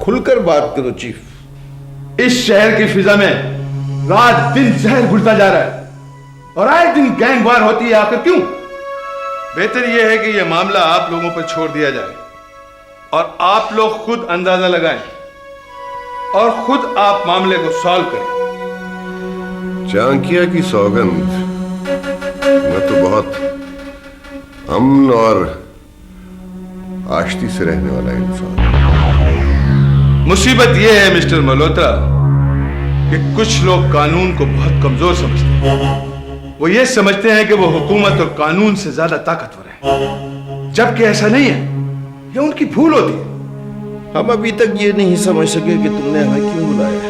खुलकर बात करो चीफ। इस शहर की फिजा में रात दिन जहर घुलता जा रहा है और आए दिन गैंग वार होती है। आखिर क्यों? बेहतर यह है कि यह मामला आप लोगों पर छोड़ दिया जाए और आप लोग खुद अंदाजा लगाएं और खुद आप मामले को सॉल्व करें। चांकिया की सौगंध, मैं तो बहुत अमन और आश्ती से रहने वाला इंसान। मुसीबत यह है मिस्टर मल्होत्रा कि कुछ लोग कानून को बहुत कमजोर समझते हैं। वो ये समझते हैं कि वो हुकूमत और कानून से ज्यादा ताकतवर है, जबकि ऐसा नहीं है। ये उनकी भूल होती है। हम अभी तक ये नहीं समझ सके कि तुमने हमें क्यों बुलाया।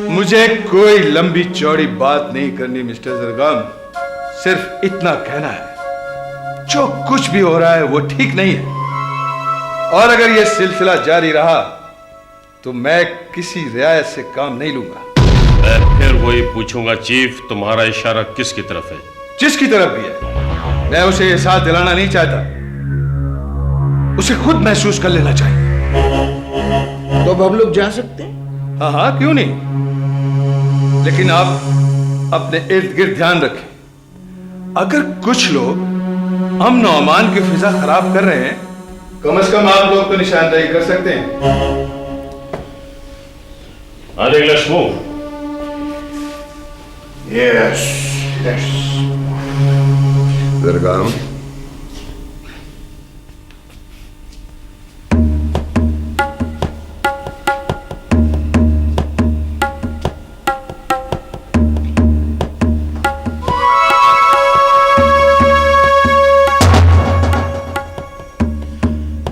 मुझे कोई लंबी चौड़ी बात नहीं करनी मिस्टर जरगाम, सिर्फ इतना कहना है, जो कुछ भी हो रहा है वो ठीक नहीं है और अगर यह सिलसिला जारी रहा तो मैं किसी रियायत से काम नहीं लूंगा। मैं फिर वही पूछूंगा चीफ, तुम्हारा इशारा किसकी तरफ है? जिसकी तरफ भी है, मैं उसे एहसास दिलाना नहीं चाहता, उसे खुद महसूस कर लेना चाहिए। तो अब हम लोग जा सकते हैं? हाँ हाँ, क्यों नहीं, लेकिन आप अपने इर्द गिर्द ध्यान रखें। अगर कुछ लोग अमन और अमान की फिजा खराब कर रहे हैं, कम से कम आप लोग तो निशानदेही कर सकते हैं। Let's move. Yes, yes. Zargham,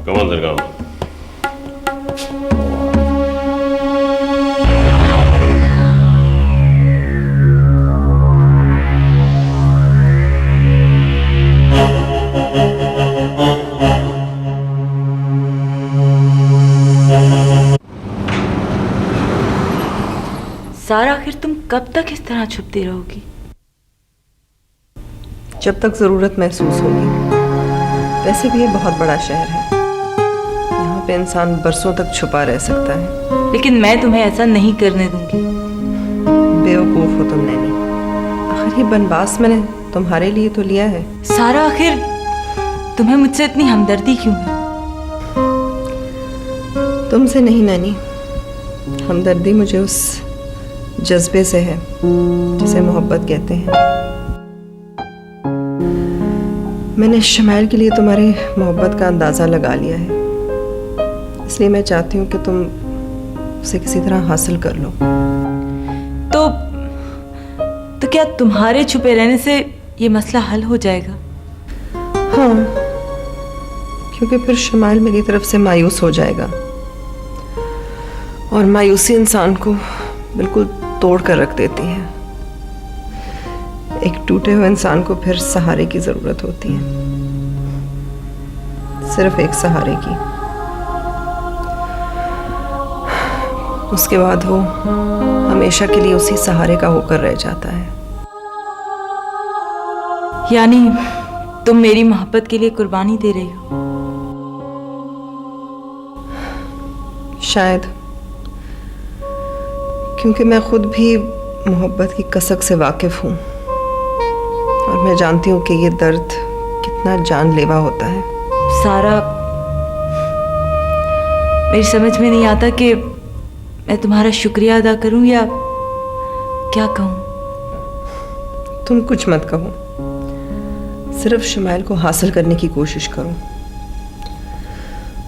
Come on, Zergam. सारा, आखिर तुम कब तक इस तरह छुपती रहोगी? जब तक जरूरत महसूस होगी। वैसे भी ये बहुत बड़ा शहर है, यहाँ पे इंसान बरसों तक छुपा रह सकता है। लेकिन मैं तुम्हें ऐसा नहीं करने दूंगी। बेवकूफ हो तुम नैनी। आखिर ये बनवास मैंने तुम्हारे लिए तो लिया है। सारा, आखिर तुम्हें मुझसे इतनी हमदर्दी क्यों है? तुमसे नहीं नैनी, हमदर्दी मुझे उस जज्बे से है जिसे मोहब्बत कहते हैं। मैंने शमाइल के लिए तुम्हारी मोहब्बत का अंदाज़ा लगा लिया है, इसलिए मैं चाहती हूँ कि तुम उसे किसी तरह हासिल कर लो। तो क्या तुम्हारे छुपे रहने से ये मसला हल हो जाएगा? हाँ, क्योंकि फिर शमाइल मेरी तरफ से मायूस हो जाएगा और मायूसी इंसान को बिल्कुल तोड़ कर रख देती है। एक टूटे हुए इंसान को फिर सहारे की जरूरत होती है, सिर्फ एक सहारे की। उसके बाद वो हमेशा के लिए उसी सहारे का होकर रह जाता है। यानी तुम मेरी मोहब्बत के लिए कुर्बानी दे रही हो? शायद, क्योंकि मैं खुद भी मोहब्बत की कसक से वाकिफ हूँ और मैं जानती हूँ कि ये दर्द कितना जानलेवा होता है। सारा, मेरी समझ में नहीं आता कि मैं तुम्हारा शुक्रिया अदा करूं या क्या कहूं। तुम कुछ मत कहो, सिर्फ शमाइल को हासिल करने की कोशिश करो।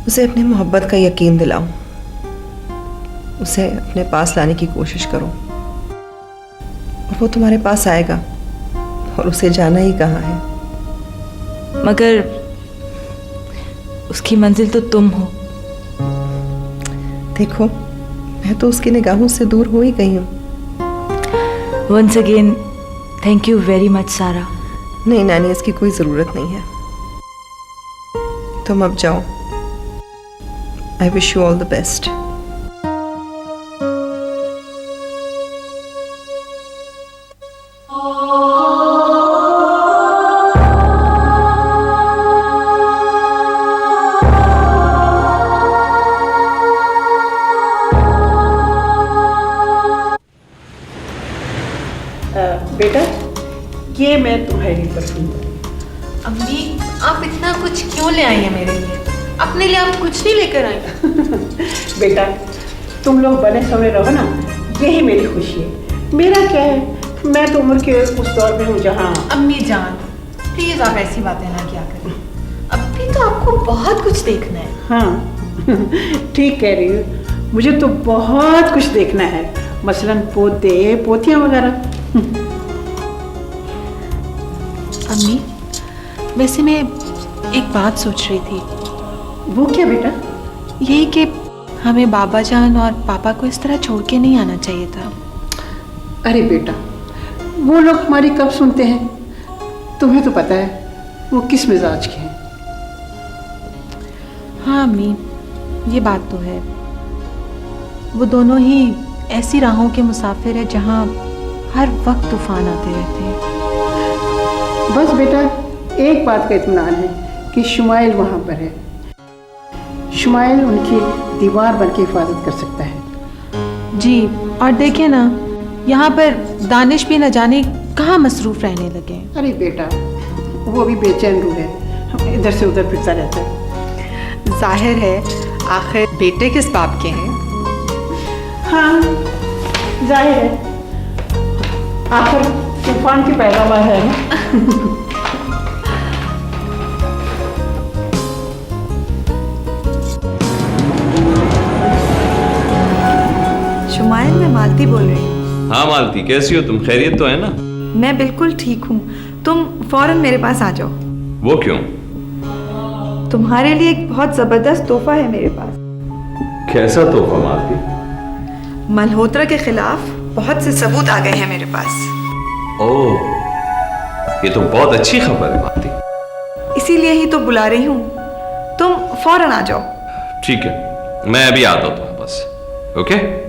उसे अपनी मोहब्बत का यकीन दिलाओ, उसे अपने पास लाने की कोशिश करो और वो तुम्हारे पास आएगा। और उसे जाना ही कहाँ है? मगर उसकी मंजिल तो तुम हो। देखो, मैं तो उसकी निगाहों से दूर हो ही गई हूँ। Once again thank you very much सारा। नहीं नानी, इसकी कोई ज़रूरत नहीं है। तुम अब जाओ। I wish you all the best. फूल ले आई हैं मेरे लिए। अपने लिए आप कुछ नहीं लेकर आई? बेटा तुम लोग बने सवरे रहो ना, यही मेरी खुशी है। मेरा क्या है, मैं तो उम्र के उस दौर में हूँ जहाँ। अम्मी जान प्लीज आप ऐसी बातें ना किया करें, अभी तो आपको बहुत कुछ देखना है। हाँ ठीक कह रही हो, मुझे तो बहुत कुछ देखना है, मसलन पोते पोतियाँ वगैरह। अम्मी वैसे मैं एक बात सोच रही थी। वो क्या बेटा? यही कि हमें बाबा जान और पापा को इस तरह छोड़ के नहीं आना चाहिए था। अरे बेटा वो लोग हमारी कब सुनते हैं, तुम्हें तो पता है वो किस मिजाज के हैं। हाँ अम्मी ये बात तो है, वो दोनों ही ऐसी राहों के मुसाफिर है जहाँ हर वक्त तूफान आते रहते हैं। बस बेटा एक बात का इत्मीनान है कि शुमाइल वहाँ पर है। शुमाइल उनकी दीवार बन के हिफाजत कर सकता है। जी और देखिए ना यहाँ पर दानिश भी न जाने कहाँ मसरूफ रहने लगे। अरे बेटा वो भी बेचैन रूह है, इधर से उधर फिरता रहता है। जाहिर है आखिर बेटे किस बाप के हैं? हाँ जाहिर है, आखिर तूफान की पैदावार है ना। शुमाइल मैं मालती बोल रही हूँ। हाँ मालती, कैसी हो तुम? खैरियत तो है ना? मैं बिल्कुल ठीक हूँ, तुम फौरन मेरे पास आ जाओ। वो क्यों? तुम्हारे लिए एक बहुत जबरदस्त तोहफा है मेरे पास। कैसा तोहफा मालती? मल्होत्रा के खिलाफ बहुत से सबूत आ गए हैं मेरे पास। ओह, ये तो बहुत अच्छी खबर है मालती। इसीलिए ही तो बुला रही हूँ, तुम फौरन आ जाओ। ठीक है, मैं अभी आता हूँ तुम्हारे पास। ओके?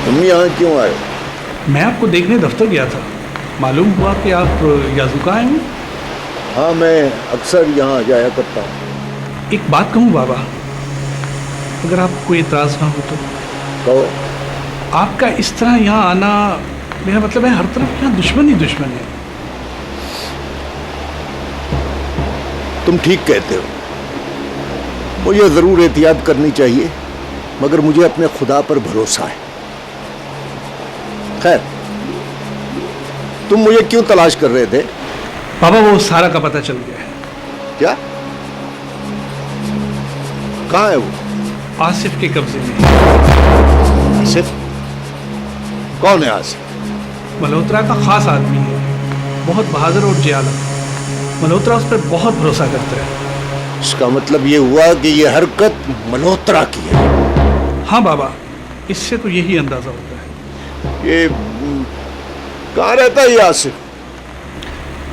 तुम यहाँ क्यों आए? मैं आपको देखने दफ्तर गया था, मालूम हुआ कि आप याजुका आए हैं। हाँ, मैं अक्सर यहाँ जाया करता हूँ। एक बात कहूँ बाबा, अगर आपको एतराज़ ना हो तो? कहो। आपका इस तरह यहाँ आना, मेरा मतलब है हर तरफ यहाँ दुश्मन ही दुश्मन है। तुम ठीक कहते हो, मुझे ज़रूर एहतियात करनी चाहिए, मगर मुझे अपने खुदा पर भरोसा है। खैर, तुम मुझे क्यों तलाश कर रहे थे? बाबा वो सारा का पता चल गया है। क्या? कहाँ है वो? आसिफ के कब्जे में। आसिफ? कौन है आसिफ? मल्होत्रा का खास आदमी है, बहुत बहादुर और जियाला। मल्होत्रा उस पर बहुत भरोसा करता है। इसका मतलब ये हुआ कि ये हरकत मल्होत्रा की है। हाँ बाबा, इससे तो यही अंदाजा होता है। ये कहाँ रहता है ये आसिफ?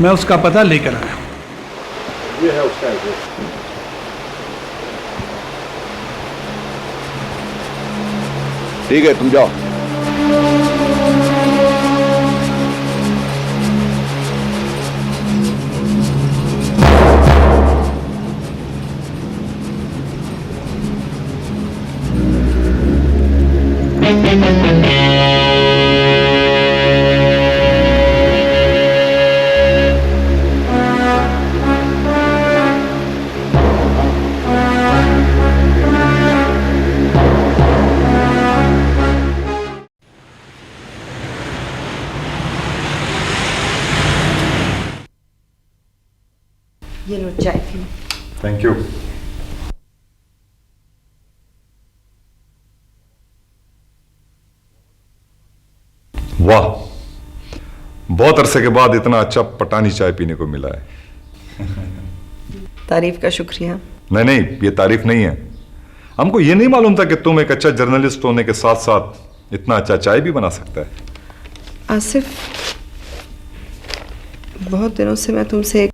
मैं उसका पता लेकर आया। ये है उसका एड्रेस। ठीक है, तुम जाओ। ये लो चाय पियो। Thank you. वाह, बहुत अरसे के बाद इतना अच्छा पटानी चाय पीने को मिला है। तारीफ का शुक्रिया। नहीं नहीं, ये तारीफ नहीं है। हमको ये नहीं मालूम था कि तुम एक अच्छा जर्नलिस्ट होने के साथ साथ इतना अच्छा चाय भी बना सकता है। आसिफ, बहुत दिनों से मैं तुमसे एक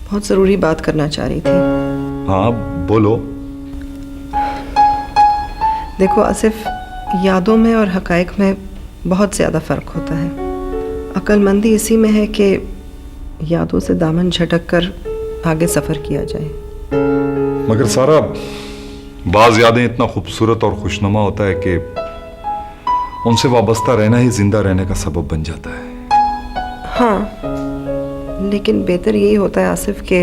बहुत ज़रूरी बात करना चाह रही थी। हाँ बोलो। देखो आसिफ, यादों में और हकायक में बहुत ज़्यादा फ़र्क होता है। अक्लमंदी इसी में है कि यादों से दामन झटक कर आगे सफ़र किया जाए। मगर सारा बाज यादें इतना खूबसूरत और खुशनुमा होता है कि उनसे वाबस्ता रहना ही जिंदा रहने का सबब बन जाता है। हाँ, लेकिन बेहतर यही होता है आसिफ कि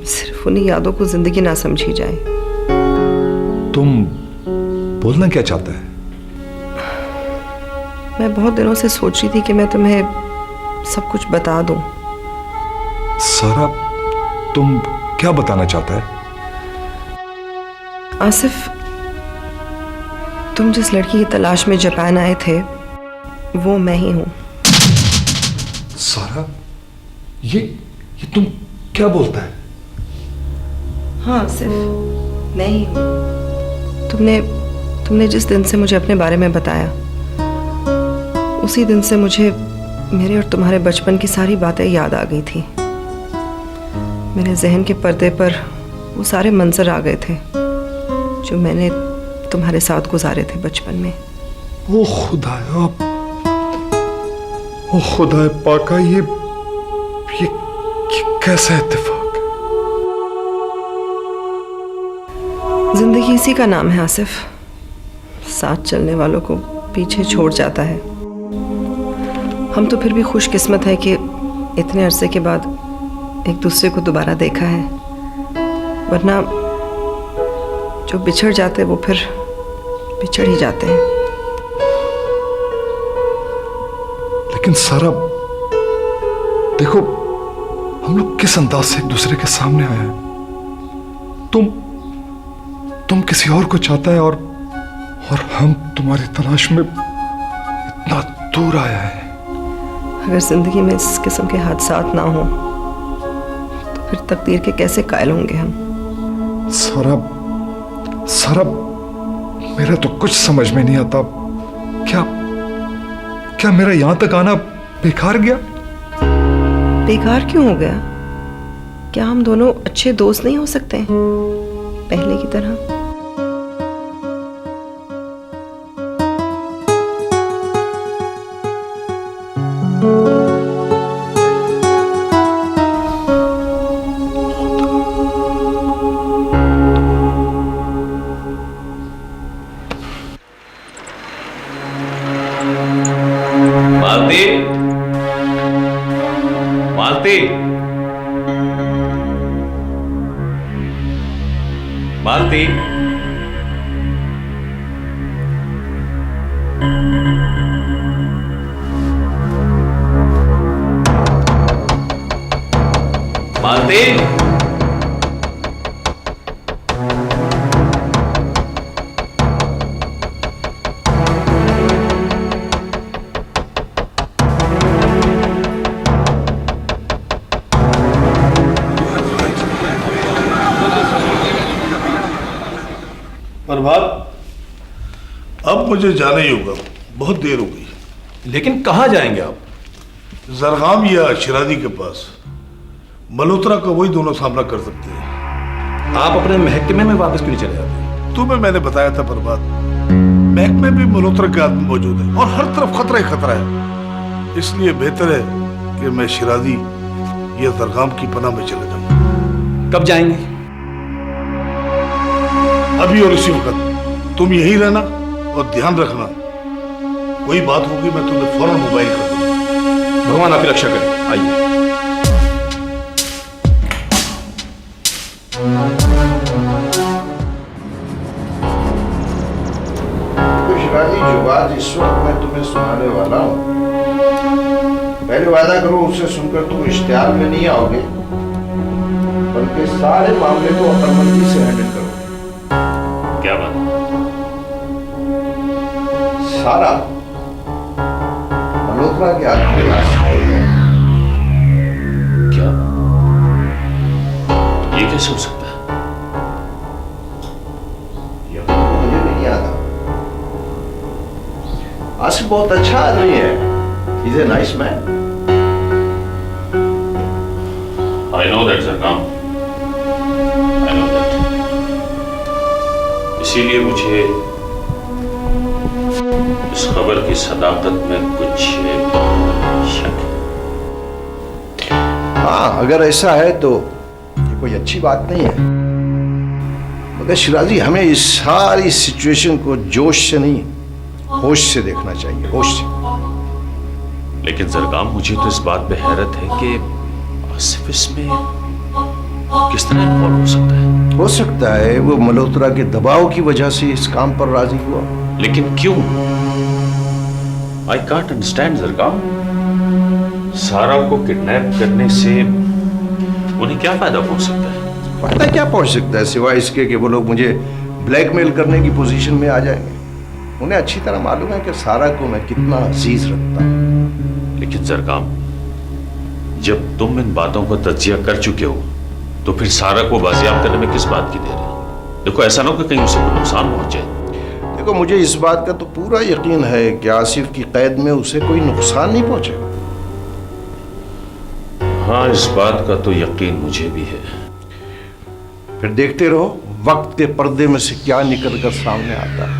सिर्फ उन्हीं यादों को जिंदगी ना समझी जाए। तुम बोलना क्या चाहता है? मैं बहुत दिनों से सोच रही थी कि मैं तुम्हें सब कुछ बता दूं। सारा, तुम क्या बताना चाहता है? आसिफ, तुम जिस लड़की की तलाश में जापान आए थे वो मैं ही हूं। सारा, ये तुम क्या बोलता है? हाँ आसिफ, मैं ही हूं। तुमने जिस दिन से मुझे अपने बारे में बताया उसी दिन से मुझे मेरे और तुम्हारे बचपन की सारी बातें याद आ गई थी। मेरे जहन के पर्दे पर वो सारे मंजर आ गए थे जो मैंने तुम्हारे साथ गुजारे थे बचपन में। ओ खुदाया, ओ खुदाए पाका, ये कैसा इत्तेफाक? जिंदगी इसी का नाम है आसिफ, साथ चलने वालों को पीछे छोड़ जाता है। हम तो फिर भी खुशकिस्मत है कि इतने अरसे के बाद एक दूसरे को दोबारा देखा है, वरना जो बिछड़ जाते वो फिर बिछड़ ही जाते हैं। लेकिन सारा देखो, हम लोग किस अंदाज से एक दूसरे के सामने आए हैं। तुम किसी और को चाहता है और हम तुम्हारी तलाश में इतना दूर आया है। अगर जिंदगी में इस किस्म के हादसात ना हो तो फिर तकदीर के कैसे कायल होंगे हम। सारा, मेरा तो कुछ समझ में नहीं आता। क्या मेरा यहां तक आना बेकार गया? बेकार क्यों हो गया? क्या हम दोनों अच्छे दोस्त नहीं हो सकते पहले की तरह? मालती, मालती, प्रभात, अब मुझे जाना ही होगा, बहुत देर हो गई। लेकिन कहाँ जाएंगे आप? जरगाम या शिराजी के पास। मल्होत्रा का वही दोनों सामना कर सकते हैं। आप अपने महकमे में वापस क्यों नहीं चले जाते? तुम्हें मैंने बताया था प्रभात, महकमे में मल्होत्रा के आदमी मौजूद है और हर तरफ खतरा ही खतरा है। इसलिए बेहतर है कि मैं शिराजी या जरगाम की पनाह में चले जाऊं। कब जाएंगे? अभी और इसी वक्त। तुम यहीं रहना और ध्यान रखना, कोई बात होगी मैं तुम्हें फौरन मोबाइल कर दूंगा। भगवान आपकी रक्षा करे। आइए। तो शिवाजी, जो बात इस वक्त मैं तुम्हें सुनाने वाला हूँ, पहले वादा करो उससे सुनकर तुम इश्तिहार में नहीं आओगे, बल्कि सारे मामले को अक्लमंदी से हैंडल करो। क्या बात? सारा मल्होत्रा के आदमी क्या? ये कैसे हो सकता है? आसिफ बहुत अच्छा आदमी है, is a nice man. I know that, Zargam. I know that. इसीलिए मुझे इस खबर की सदाकत में कुछ शक है। हाँ, अगर ऐसा है तो ये कोई अच्छी बात नहीं है, मगर शिराजी हमें इस सारी सिचुएशन को जोश से नहीं, होश से देखना चाहिए, होश से। लेकिन जरगाम, मुझे तो इस बात पे हैरत है कि आसिफ इसमें किस तरह इन्वॉल्व हो सकता है। हो सकता है वो मल्होत्रा के दबाव की वजह से इस काम पर राजी हुआ। लेकिन क्यों? I can't understand Zargham. सारा को किडनैप करने से उन्हें क्या फायदा पहुंच सकता है? फायदा क्या पहुंच सकता है सिवाय इसके कि वो लोग मुझे ब्लैकमेल करने की पोजीशन में आ जाएंगे। उन्हें अच्छी तरह मालूम है कि सारा को मैं कितना अजीज रखता हूं। लेकिन जरगाम, जब तुम इन बातों को तज्जिया कर चुके हो तो फिर सारा को बाजियाब करने में किस बात की देर है? देखो, ऐसा ना हो कि कहीं उसे कोई नुकसान पहुंचे। देखो, मुझे इस बात का तो पूरा यकीन है कि आसिफ की कैद में उसे कोई नुकसान नहीं पहुंचेगा। हाँ, इस बात का तो यकीन मुझे भी है। फिर देखते रहो वक्त के पर्दे में से क्या निकल कर सामने आता है।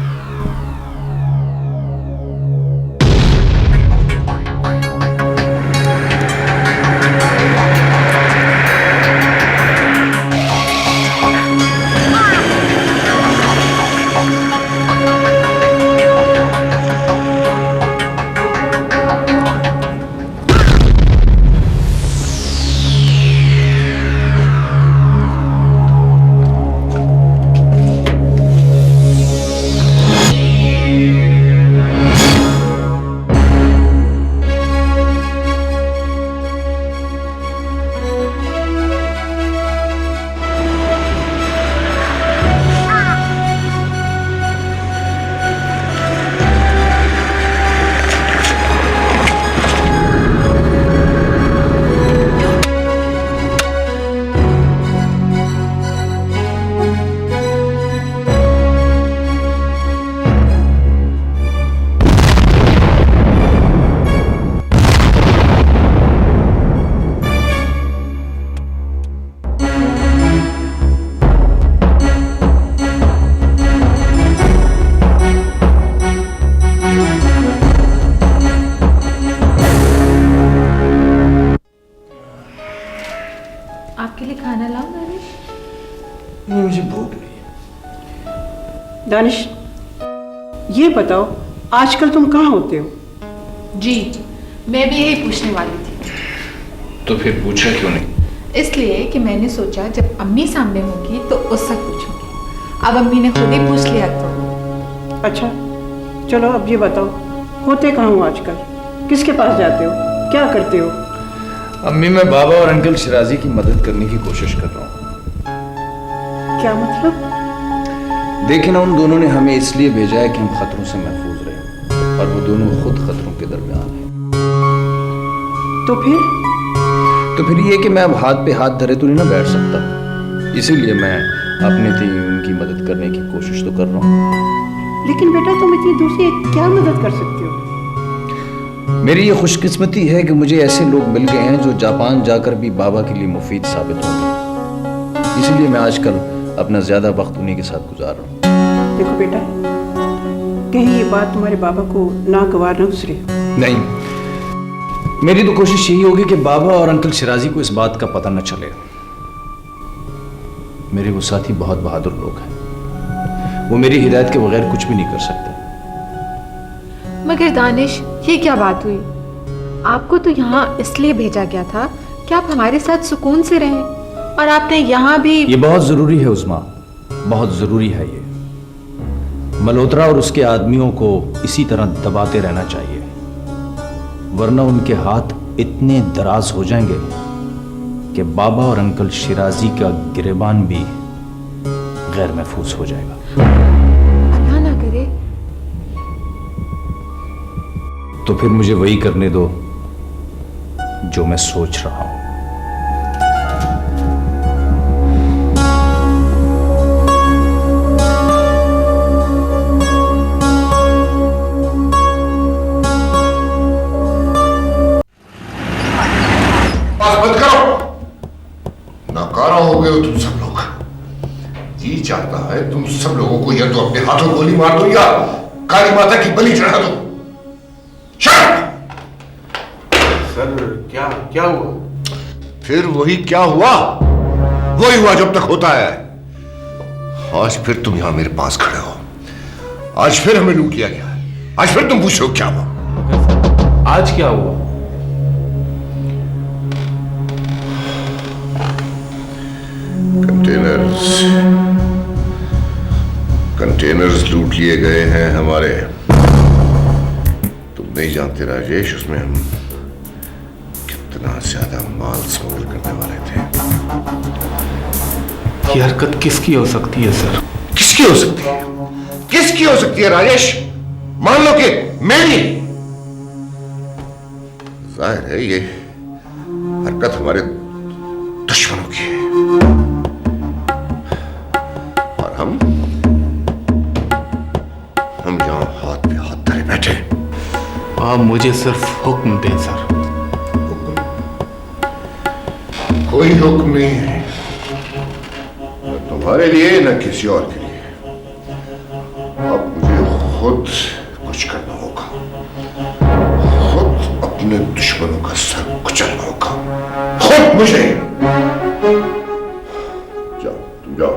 मुझे भूख नहीं। दानिश, ये बताओ आजकल तुम कहाँ होते हो? जी, मैं भी यही पूछने वाली थी। तो फिर पूछा क्यों नहीं? इसलिए कि मैंने सोचा जब अम्मी सामने होगी तो उससे पूछूंगी। अब अम्मी ने खुद ही पूछ लिया तो। अच्छा चलो, अब ये बताओ होते कहाँ हो आजकल? किसके पास जाते हो? क्या करते हो? अम्मी, मैं बाबा और अंकल शिराजी की मदद करने की कोशिश कर रहा हूँ। क्या मतलब? देखिए ना, उन दोनों ने हमें इसलिए भेजा है कि हम खतरों से महफूज रहें, और वो दोनों खुद खतरों के दरमियान हैं। तो फिर ये कि मैं अब हाथ पे हाथ धरे तो नहीं ना बैठ सकता, इसीलिए मैं अपने थी उनकी मदद करने की कोशिश तो कर रहा हूँ। लेकिन बेटा, तुम इतनी दूर से क्या मदद कर सकते हो? मेरी ये खुशकिस्मती है कि मुझे ऐसे लोग मिल गए हैं जो जापान जाकर भी बाबा के लिए मुफीद साबित होंगे, इसीलिए मैं आजकल अपना ज्यादा वक्त उन्हीं के साथ गुजार रहा हूँ। देखो बेटा, कहीं ये बात तुम्हारे बाबा को नागवार न गुजरे। नहीं, मेरी तो कोशिश यही होगी कि बाबा और अंकल शिराजी को इस बात का पता न चले। मेरे वो साथी बहुत बहादुर लोग हैं, वो मेरी हिदायत के बगैर कुछ भी नहीं कर सकते। मगर दानिश, ये क्या बात हुई? आपको तो यहाँ इसलिए भेजा गया था कि आप हमारे साथ सुकून से रहें, और आपने यहाँ भी। ये बहुत जरूरी है उस्मा, बहुत जरूरी है ये। मल्होत्रा और उसके आदमियों को इसी तरह दबाते रहना चाहिए, वरना उनके हाथ इतने दराज हो जाएंगे कि बाबा और अंकल शिराजी का गिरेबान भी गैर महफूज हो जाएगा। अल्लाह ना करे। तो फिर मुझे वही करने दो जो मैं सोच रहा हूं। हो तुम सब लोग? जी चाहता है तुम सब लोगों को या तो अपने हाथों गोली मार दो या काली माता की बलि चढ़ा दो। सर क्या क्या हुआ? फिर वही क्या हुआ? वही हुआ जब तक होता है। आज फिर तुम यहां मेरे पास खड़े हो। आज फिर हमें लूट लिया गया। आज फिर तुम पूछ रहे हो क्या हुआ? आज क्या हुआ? कंटेनर्स लूट लिए गए हैं हमारे। तुम नहीं जानते राजेश, उसमें हम कितना ज्यादा माल स्मगल करने वाले थे। ये हरकत किसकी हो सकती है सर? किसकी हो सकती है? किसकी हो सकती है राजेश? मान लो कि मेरी। जाहिर है ये हरकत हमारे दुश्मनों की है और हम यहां हाथ पे हाथ धरे बैठे। आप मुझे सिर्फ हुक्म दें सर। हुक्म? कोई हुक्म नहीं है, न तुम्हारे लिए न किसी और के लिए। अब मुझे खुद कुछ करना होगा, खुद अपने दुश्मनों का सर कुचलना होगा, खुद मुझे। जाओ तुम जाओ।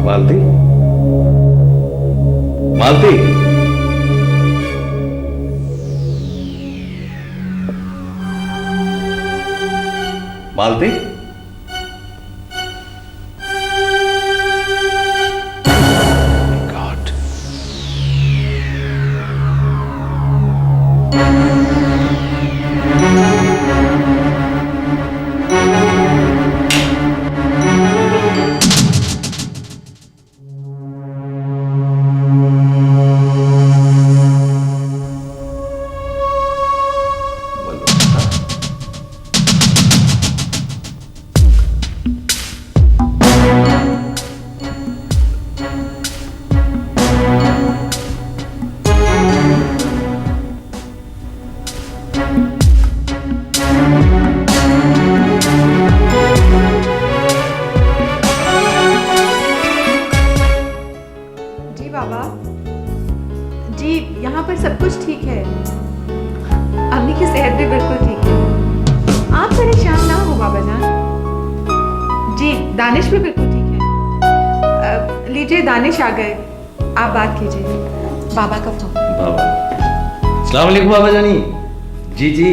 मालती, मालती, मालती, गॉड, दानिश भी बिल्कुल ठीक है। लीजिए, दानिश आ गए, आप बात कीजिए। बाबा का फोन। बाबा, अस्सलाम वालेकुम बाबा जानी। जी जी,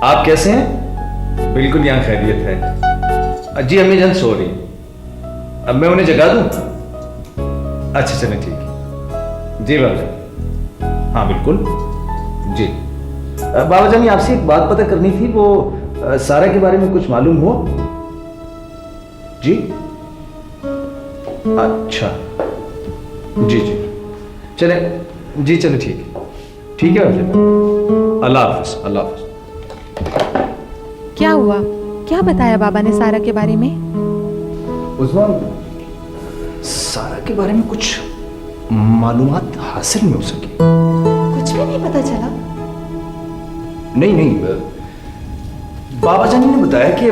आप कैसे हैं? बिल्कुल यहाँ खैरियत है। जी अम्मी जान सो रही, अब मैं उन्हें जगा दूं? अच्छा चलें ठीक है। जी बाबा जान, हाँ बिल्कुल जी। बाबा जानी आपसे एक बात पता करनी थी, वो सारा के बारे में कुछ मालूम हुआ? जी अच्छा, जी जी चले, जी चले ठीक है, ठीक है अल्लाह हाफिज, अल्लाह हाफिज। क्या हुआ? क्या बताया बाबा ने सारा के बारे में? उस्मान, सारा के बारे में कुछ मालूमात हासिल नहीं हो सकी। कुछ भी नहीं पता चला? नहीं नहीं, बाबा जानी ने बताया कि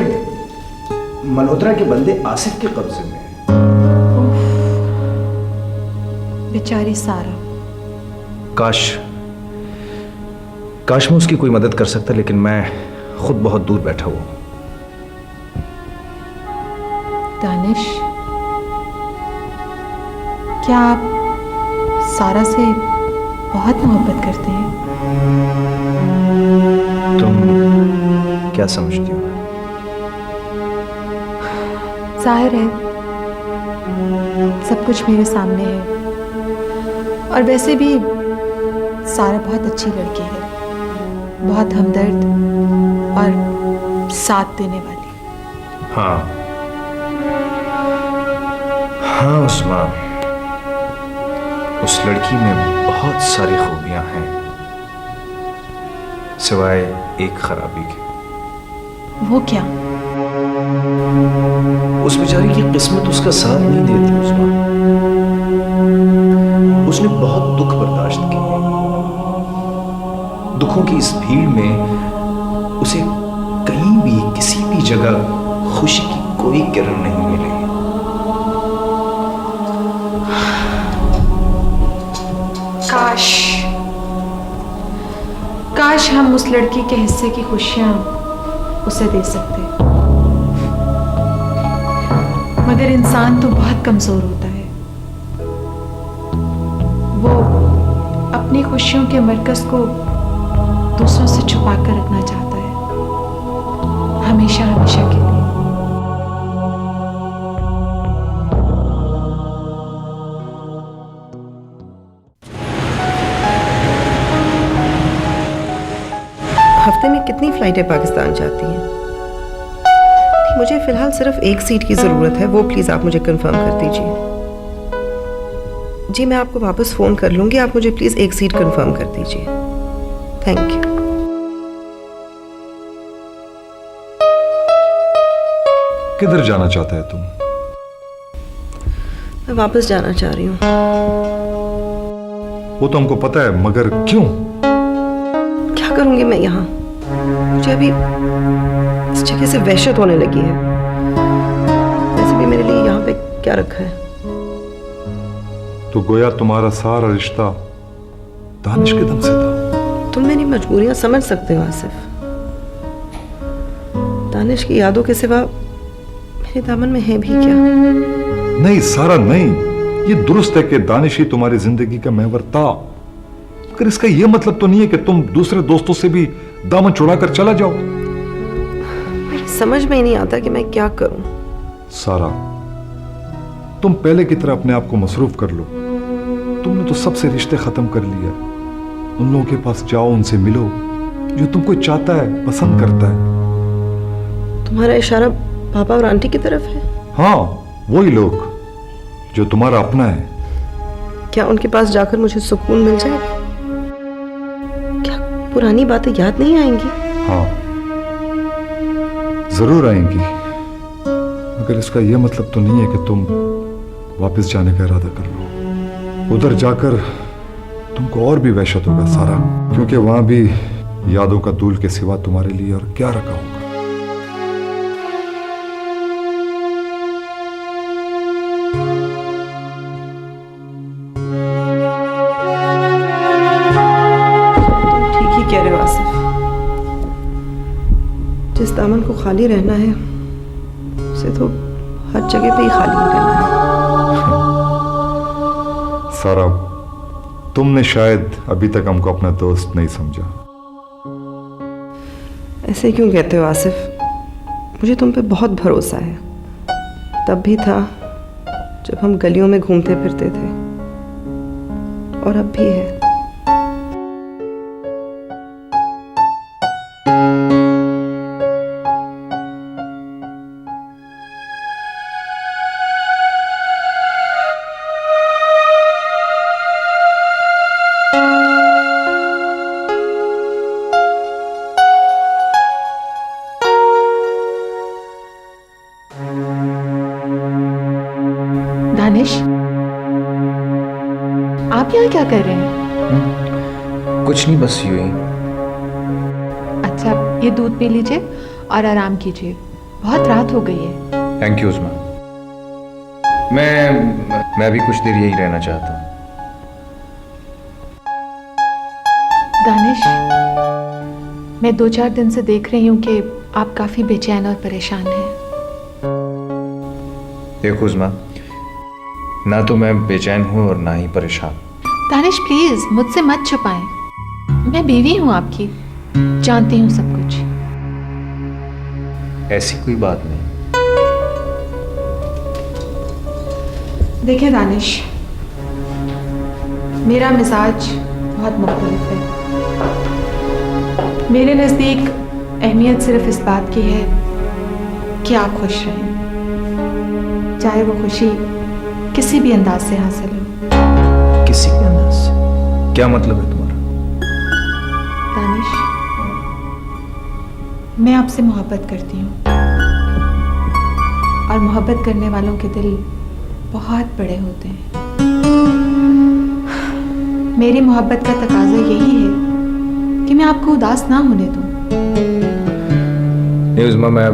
मल्होत्रा के बंदे आसिफ के कब्जे में हैं। बेचारी सारा। काश मैं उसकी कोई मदद कर सकता, लेकिन मैं खुद बहुत दूर बैठा हुआ। दानिश, क्या आप सारा से बहुत मोहब्बत करते हैं? तुम क्या समझती हो? जाहिर है सब कुछ मेरे सामने है, और वैसे भी सारा बहुत अच्छी लड़की है, बहुत हमदर्द और साथ देने वाली। हाँ हाँ उस्मान, उस लड़की में बहुत सारी खूबियां हैं, सिवाय एक खराबी के। वो क्या? उस बेचारी की किस्मत उसका साथ नहीं देती उस्मान। उसने बहुत दुख बर्दाश्त किए। दुखों की इस भीड़ में उसे कहीं भी किसी भी जगह खुशी की कोई किरण नहीं मिली। काश हम उस लड़की के हिस्से की खुशियां उसे दे सकते, मगर इंसान तो बहुत कमजोर होता है। वो अपनी खुशियों के मरकज को दूसरों से छुपा कर रखना चाहता है, हमेशा हमेशा के लिए। हफ्ते में कितनी फ्लाइटें पाकिस्तान जाती हैं? मुझे फिलहाल सिर्फ एक सीट की ज़रूरत है, वो प्लीज़ आप मुझे कंफर्म कर दीजिए। जी मैं आपको वापस फ़ोन कर लूँगी, आप मुझे प्लीज़ एक सीट कंफर्म कर दीजिए। Thank you. किधर जाना चाहता है तुम? मैं वापस जाना चाह रही हूँ। वो तो हमको पता है, मगर क्यों? क्या करूँगी मैं यहाँ? मुझे अभी इस जगह से वहशत होने लगी है। वैसे भी मेरे लिए यहाँ पे क्या रखा है? तो गोया तुम्हारा सारा रिश्ता दानिश के दम से था। तुम मेरी मजबूरियां समझ सकते हो आसिफ। दानिश की यादों के सिवा मेरे दामन में है भी क्या? नहीं सारा नहीं, ये दुरुस्त है कि दानिश ही तुम्हारी जिंदगी का महवर था, मगर इसका यह मतलब तो नहीं है कि तुम दूसरे दोस्तों से भी दामन छुड़ा कर चला जाओ। मेरी समझ में ही नहीं आता कि मैं क्या करूं। सारा, तुम पहले की तरह अपने आप को मसरूफ कर लो। तुमने तो सबसे रिश्ते खत्म कर लिया। उन लोगों के पास जाओ, उनसे मिलो जो तुमको चाहता है, पसंद करता है। तुम्हारा इशारा पापा और आंटी की तरफ है? हाँ, वही लोग जो तुम्हारा अपना है। क्या उनके पास जाकर मुझे सुकून मिल जाएगा? क्या पुरानी बातें याद नहीं आएंगी? हाँ जरूर आएंगी, मगर इसका यह मतलब तो नहीं है कि तुम वापस जाने का इरादा कर लो। उधर जाकर तुमको और भी वहशत होगा सारा, क्योंकि वहां भी यादों का दूल के सिवा तुम्हारे लिए और क्या रखा होगा। कह रहे हो आसिफ, जिस दामन को खाली रहना है उसे तो हर जगह पे ही खाली रहना है। सारा, तुमने शायद अभी तक हमको अपना दोस्त नहीं समझा। ऐसे क्यों कहते हो आसिफ? मुझे तुम पे बहुत भरोसा है। तब भी था जब हम गलियों में घूमते फिरते थे, और अब भी है। दानिश, आप यहाँ क्या कर रहे हैं? कुछ नहीं, बस यूं ही। अच्छा, ये दूध पी लीजिए और आराम कीजिए, बहुत रात हो गई है। Thank you Usma. मैं भी कुछ देर यही रहना चाहता हूँ। दानिश, मैं 2-4 दिन से देख रही हूँ कि आप काफी बेचैन और परेशान हैं। देखो उस्मा, ना तो मैं बेचैन हूँ और ना ही परेशान। दानिश प्लीज मुझसे मत छुपाएं। मैं बीवी हूँ आपकी, जानती हूँ सब कुछ। ऐसी कोई बात नहीं। देखिए दानिश, मेरा मिजाज बहुत मुख्तलिफ है। मेरे नज़दीक अहमियत सिर्फ इस बात की है कि आप खुश रहें, चाहे वो खुशी किसी भी अंदाज से हासिल हो। किसी भी अंदाज से? क्या मतलब है तुम्हारा? दानिश, मैं आपसे मोहब्बत करती हूँ, और मोहब्बत करने वालों के दिल बहुत बड़े होते हैं। मेरी मोहब्बत का तकाजा यही है कि मैं आपको उदास ना होने दूं। नहीं उस्मा, मैं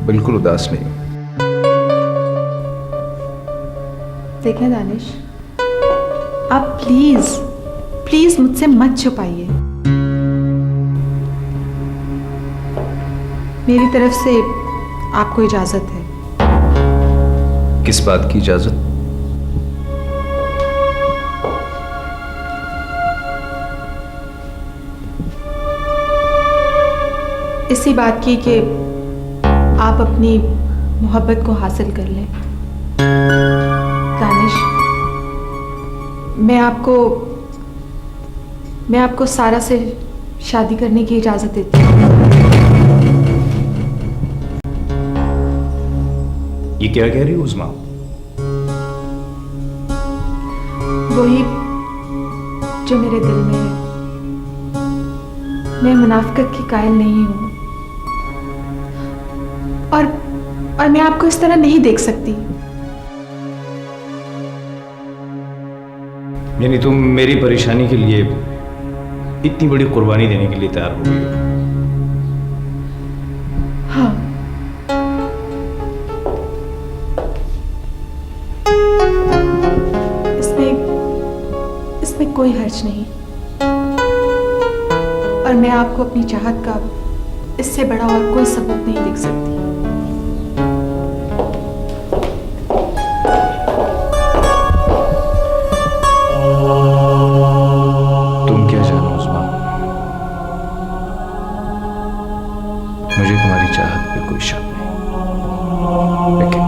बिल्कुल उदास नहीं हूँ। देखें दानिश, आप प्लीज प्लीज मुझसे मत छुपाइए। मेरी तरफ से आपको इजाजत है। किस बात की इजाजत? इसी बात की कि आप अपनी मोहब्बत को हासिल कर लें। दानिश, मैं आपको सारा से शादी करने की इजाजत देती हूँ। ये क्या कह रही हो उस्मा? वही जो मेरे दिल में है। मैं मुनाफिकत की कायल नहीं हूं, और मैं आपको इस तरह नहीं देख सकती। यानी तुम मेरी परेशानी के लिए इतनी बड़ी कुर्बानी देने के लिए तैयार हो गई हो? हाँ। इसमें कोई हर्ज नहीं, और मैं आपको अपनी चाहत का इससे बड़ा और कोई सबूत नहीं देख सकती। तुम क्या जानो उस्मा, मुझे तुम्हारी चाहत पे कोई शक नहीं, लेकिन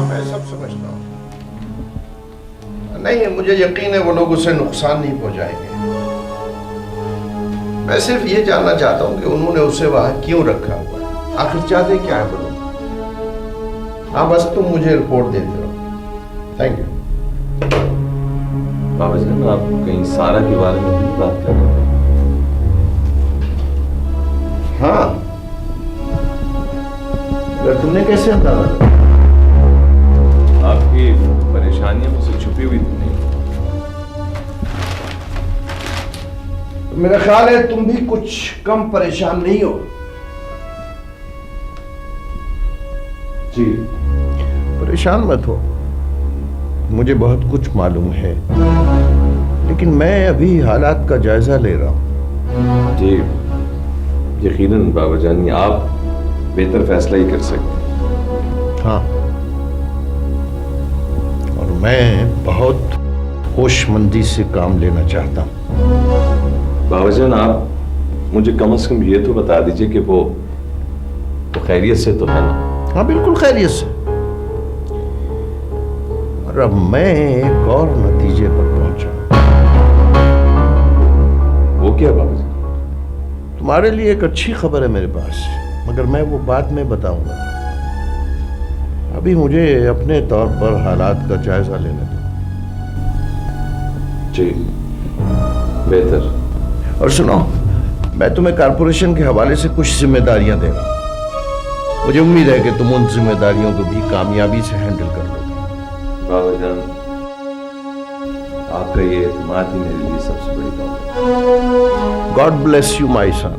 मैं सब समझता हूँ। नहीं, मुझे यकीन है वो लोग उसे नुकसान नहीं पहुंचाएंगे। मैं सिर्फ ये जानना चाहता हूँ कि उन्होंने उसे वहां क्यों रखा हुआ है, आखिर चाहते क्या है वो लोग। हाँ, बस तुम मुझे रिपोर्ट देते रहो। Thank you. बाबा जान, आप कहीं सारा के बारे में भी बात कर रहे हैं? हाँ, तुमने कैसे अंदाजा लगाया? आपकी परेशानियां मुझसे छुपी हुई तो नहीं? मेरा ख्याल है तुम भी कुछ कम परेशान नहीं हो। जी। परेशान मत हो, मुझे बहुत कुछ मालूम है, लेकिन मैं अभी हालात का जायजा ले रहा हूँ। जी यकीनन बाबा जानी, आप बेहतर फैसला ही कर सकते। हाँ, और मैं बहुत होशमंदी से काम लेना चाहता हूँ। बाबा जान, आप मुझे कम से कम ये तो बता दीजिए कि वो खैरियत से तो है ना? हाँ बिल्कुल खैरियत से। और अब मैं एक और नतीजे पर पहुंचा। वो क्या बाबा जी? तुम्हारे लिए एक अच्छी खबर है मेरे पास, मगर मैं वो बाद में बताऊंगा। अभी मुझे अपने तौर पर हालात का जायजा लेने दो। जी बेहतर। और सुनो, मैं तुम्हें कारपोरेशन के हवाले से कुछ जिम्मेदारियां दे रहा हूं। मुझे उम्मीद है कि तुम उन जिम्मेदारियों को भी कामयाबी से हैंडल कर लोगे। बाबा जान, आपका ये एतमाद ही मेरे लिए सबसे बड़ी बात है। God bless you my son.